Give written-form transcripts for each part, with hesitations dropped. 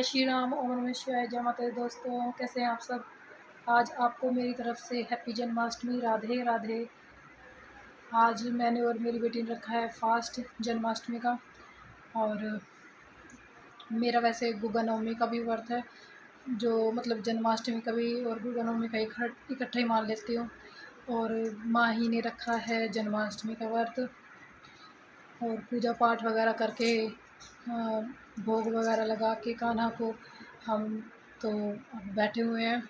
श्री राम, ओम नमः शिवाय, जय माता दी। दोस्तों कैसे हैं आप सब। आज आपको मेरी तरफ से हैप्पी जन्माष्टमी, राधे राधे। आज मैंने और मेरी बेटी ने रखा है फास्ट जन्माष्टमी का। और मेरा वैसे गुगा नवमी का भी व्रत है, जो मतलब जन्माष्टमी का भी और गुगा नवमी का इकट्ठा ही मान लेती हूँ। और माँ ही ने रखा है जन्माष्टमी का व्रत, और पूजा पाठ वगैरह करके भोग वगैरह लगा के कान्हा को हम तो बैठे हुए हैं।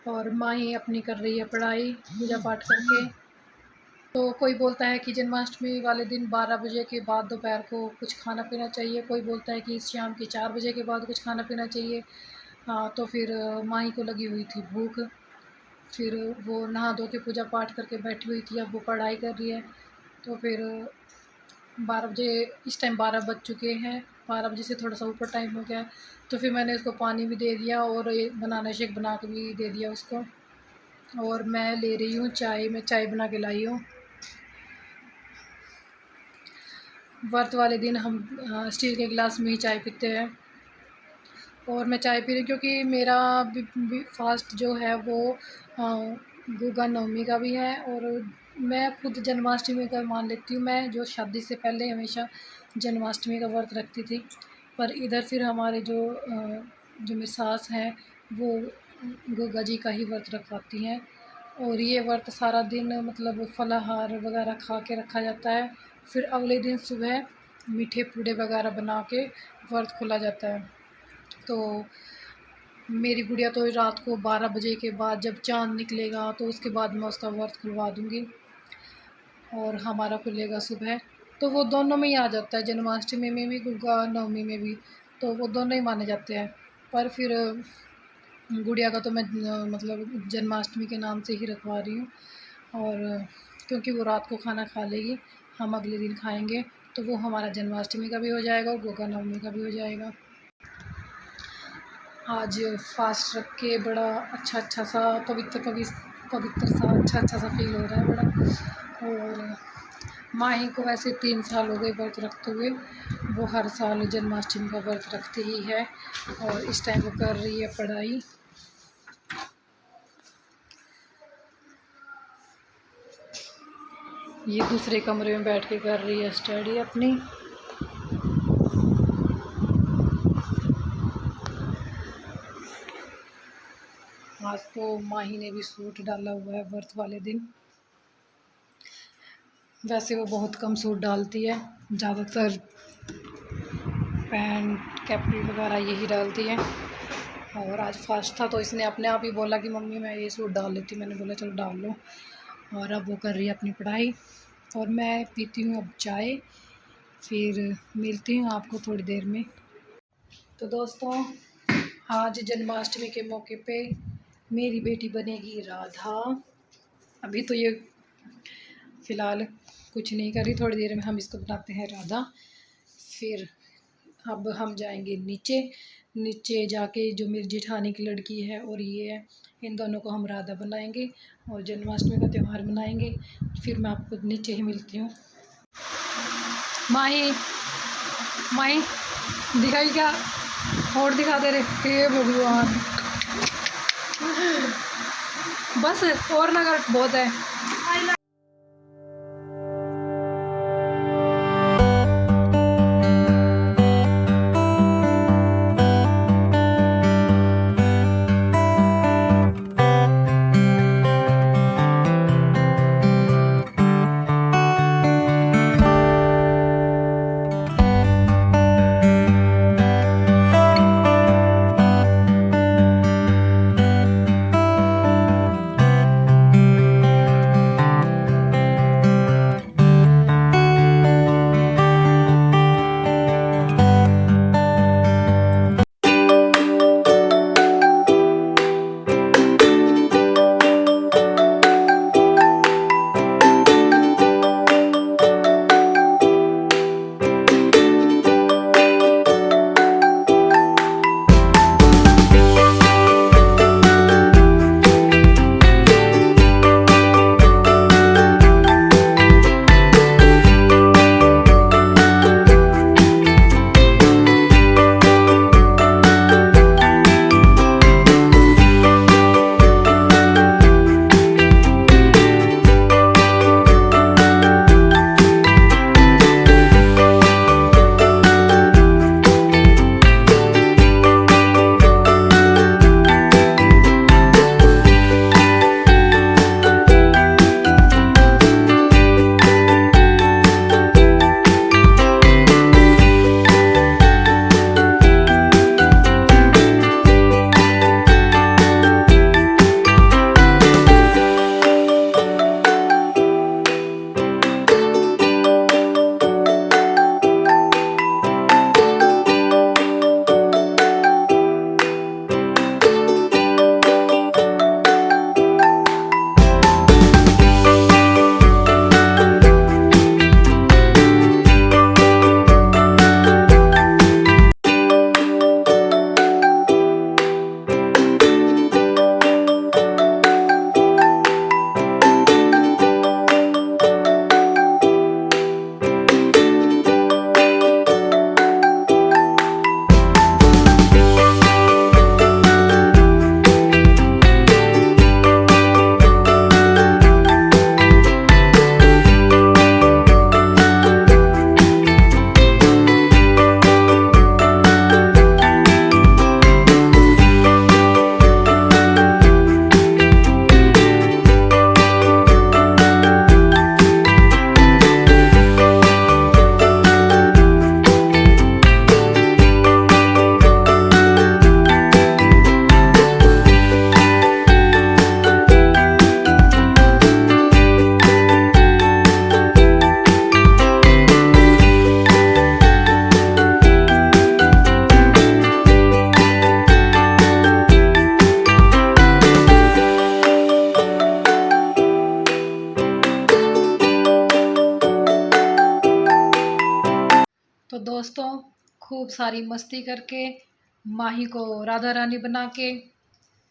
और माँ ही अपनी कर रही है पढ़ाई पूजा पाठ करके। तो कोई बोलता है कि जन्माष्टमी वाले दिन 12 बजे के बाद दोपहर को कुछ खाना पीना चाहिए, कोई बोलता है कि शाम के 4 बजे के बाद कुछ खाना पीना चाहिए। हाँ, तो फिर माँ ही को लगी हुई थी भूख, फिर वो नहा धो के पूजा पाठ करके बैठी हुई थी। अब वो पढ़ाई कर रही है। तो फिर 12 बजे, इस टाइम 12 बज चुके हैं, 12 बजे से थोड़ा सा ऊपर टाइम हो गया है। तो फिर मैंने उसको पानी भी दे दिया और ये बनाना शेक बना के भी दे दिया उसको। और मैं ले रही हूँ चाय, मैं चाय बना के लाई हूँ। व्रत वाले दिन हम स्टील के गिलास में ही चाय पीते हैं। और मैं चाय पी रही हूँ क्योंकि मेरा भी फास्ट जो है वो गुगा नवमी का भी है। और मैं खुद जन्माष्टमी का मान लेती हूँ। मैं जो शादी से पहले हमेशा जन्माष्टमी का व्रत रखती थी, पर इधर फिर हमारे जो मेरी सास हैं वो गुगा जी का ही व्रत रखवाती हैं। और ये व्रत सारा दिन मतलब फलाहार वगैरह खा के रखा जाता है। फिर अगले दिन सुबह मीठे पूड़े वगैरह बना के व्रत खोला जाता है। तो मेरी गुड़िया तो रात को 12 बजे के बाद जब चाँद निकलेगा तो उसके बाद मैं उसका व्रत खुलवा दूँगी, और हमारा खुलेगा सुबह। तो वो दोनों में ही आ जाता है, जन्माष्टमी में भी गुगा नवमी में भी, तो वो दोनों ही माने जाते हैं। पर फिर गुड़िया का तो मैं मतलब जन्माष्टमी के नाम से ही रखवा रही हूँ। और क्योंकि वो रात को खाना खा लेगी, हम अगले दिन खाएंगे, तो वो हमारा जन्माष्टमी का भी हो जाएगा और गुगा नवमी का भी हो जाएगा। आज फास्ट रख के बड़ा अच्छा सा पवित्र सा अच्छा सा फील हो रहा है बड़ा। और माँ ही को वैसे 3 साल हो गए व्रत रखते हुए। वो हर साल जन्माष्टमी का व्रत रखती ही है, और इस टाइम वो कर रही है पढ़ाई। ये दूसरे कमरे में बैठ के कर रही है स्टडी अपनी। आज तो माही ने भी सूट डाला हुआ है व्रत वाले दिन। वैसे वो बहुत कम सूट डालती है, ज़्यादातर पैंट कैपरी वगैरह यही डालती है। और आज फास्ट था तो इसने अपने आप ही बोला कि मम्मी मैं ये सूट डाल लेती। मैंने बोला चलो डाल लो। और अब वो कर रही है अपनी पढ़ाई, और मैं पीती हूँ अब चाय। फिर मिलती हूँ आपको थोड़ी देर में। तो दोस्तों, आज जन्माष्टमी के मौके पे मेरी बेटी बनेगी राधा। अभी तो ये फ़िलहाल कुछ नहीं कर रही, थोड़ी देर में हम इसको बनाते हैं राधा। फिर अब हम जाएंगे नीचे जाके जो मेरी जेठानी की लड़की है और ये है, इन दोनों को हम राधा बनाएंगे और जन्माष्टमी का त्यौहार मनाएंगे। फिर मैं आपको नीचे ही मिलती हूँ। माही माही दिखाई क्या और दिखा दे रहे, हे भगवान। बस और नगर बहुत है। दोस्तों खूब सारी मस्ती करके माही को राधा रानी बना के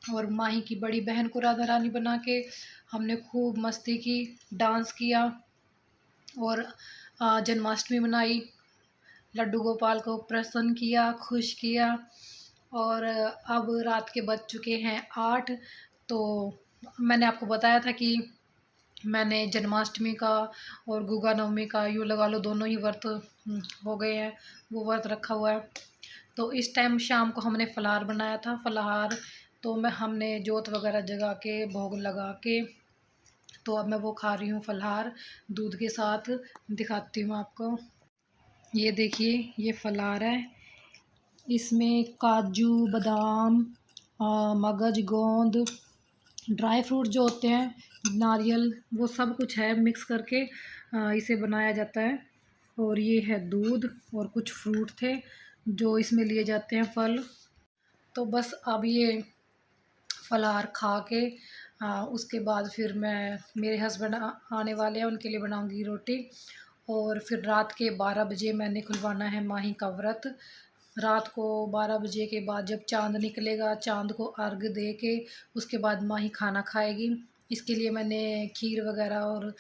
और माही की बड़ी बहन को राधा रानी बना के हमने खूब मस्ती की, डांस किया और जन्माष्टमी मनाई। लड्डू गोपाल को प्रसन्न किया, खुश किया। और अब रात के बज चुके हैं 8। तो मैंने आपको बताया था कि मैंने जन्माष्टमी का और गुगा नवमी का यूँ लगा लो दोनों ही व्रत हो गए हैं, वो व्रत रखा हुआ है। तो इस टाइम शाम को हमने फलाहार बनाया था। फलाहार तो हमने जोत वगैरह जगा के भोग लगा के तो अब मैं वो खा रही हूँ फलाहार दूध के साथ। दिखाती हूँ आपको, ये देखिए ये फलाहार है। इसमें काजू बादाम मगज गोंद ड्राई फ्रूट जो होते हैं नारियल वो सब कुछ है, मिक्स करके इसे बनाया जाता है। और ये है दूध और कुछ फ्रूट थे जो इसमें लिए जाते हैं, फल। तो बस अब ये फलाहार खा के उसके बाद फिर मैं मेरे हस्बैंड आने वाले हैं, उनके लिए बनाऊंगी रोटी। और फिर रात के 12 बजे मैंने खुलवाना है माही का व्रत। रात को 12 बजे के बाद जब चाँद निकलेगा, चाँद को अर्घ दे के उसके बाद माही खाना खाएगी। इसके लिए मैंने खीर वगैरह और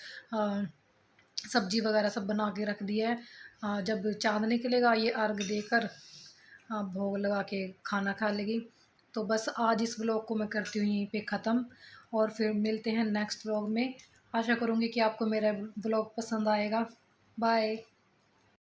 सब्ज़ी वगैरह सब बना के रख दिया है। जब चाँद निकलेगा ये अर्घ देकर भोग लगा के खाना खा लेगी। तो बस आज इस व्लॉग को मैं करती हूँ यहीं पे ख़त्म और फिर मिलते हैं नेक्स्ट व्लॉग में। आशा करूँगी कि आपको मेरा व्लॉग पसंद आएगा। बाय।